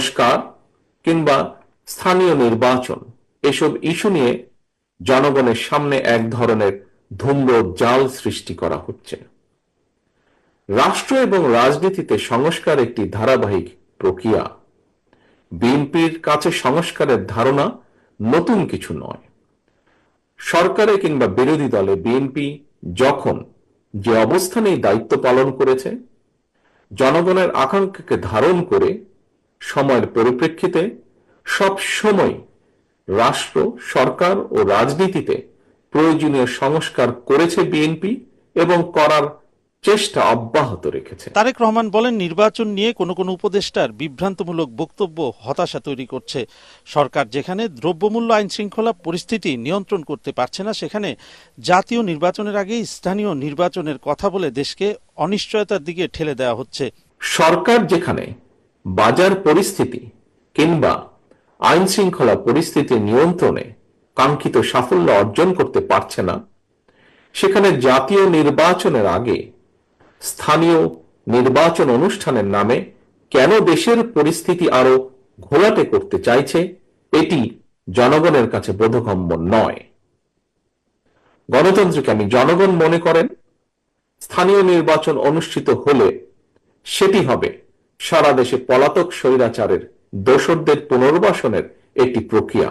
সংস্কার কিংবা স্থানীয় নির্বাচন, এসব ইস্যু নিয়ে জনগণের সামনে এক ধরনের ধূম্র জাল সৃষ্টি করা হচ্ছে। রাষ্ট্র এবং রাজনীতিতে সংস্কার একটি ধারাবাহিক প্রক্রিয়া। বিএনপির কাছে সংস্কারের ধারণা নতুন কিছু নয়। সরকারে কিংবা বিরোধী দলে বিএনপি যখন যে অবস্থানেই দায়িত্ব পালন করেছে, জনগণের আকাঙ্ক্ষাকে ধারণ করে সময়ের পরিপ্রেক্ষিতে সব সময় রাষ্ট্র, সরকার ও রাজনীতিতে প্রয়োজনীয় সংস্কার করেছে বিএনপি এবং করার চেষ্টা অব্যাহত রেখেছে। তারেক রহমান বলেন, নির্বাচন নিয়ে কোনো কোনো উপদেষ্টার বিভ্রান্তমূলক বক্তব্য হতাশা তৈরি করছে। সরকার যেখানে দ্রব্যমূল্য আইন শৃঙ্খলা পরিস্থিতি নিয়ন্ত্রণ করতে পারছে না, সেখানে জাতীয় নির্বাচনের আগেই স্থানীয় নির্বাচনের কথা বলে দেশকে অনিশ্চয়তার দিকে ঠেলে দেওয়া হচ্ছে। সরকার যেখানে বাজার পরিস্থিতি কিংবা আইন শৃঙ্খলা পরিস্থিতি নিয়ন্ত্রণে কাঙ্ক্ষিত সাফল্য অর্জন করতে পারছে না, সেখানে জাতীয় নির্বাচনের আগে স্থানীয় নির্বাচন অনুষ্ঠানের নামে কেন দেশের পরিস্থিতি আরো ঘোলাটে করতে চাইছে, এটি জনগণের কাছে বোধগম্য নয়। গণতন্ত্রকে আমি জনগণ মনে করেন, স্থানীয় নির্বাচন অনুষ্ঠিত হলে সেটি হবে সারা দেশে পলাতক স্বৈরাচারের দোসরদের পুনর্বাসনের একটি প্রক্রিয়া।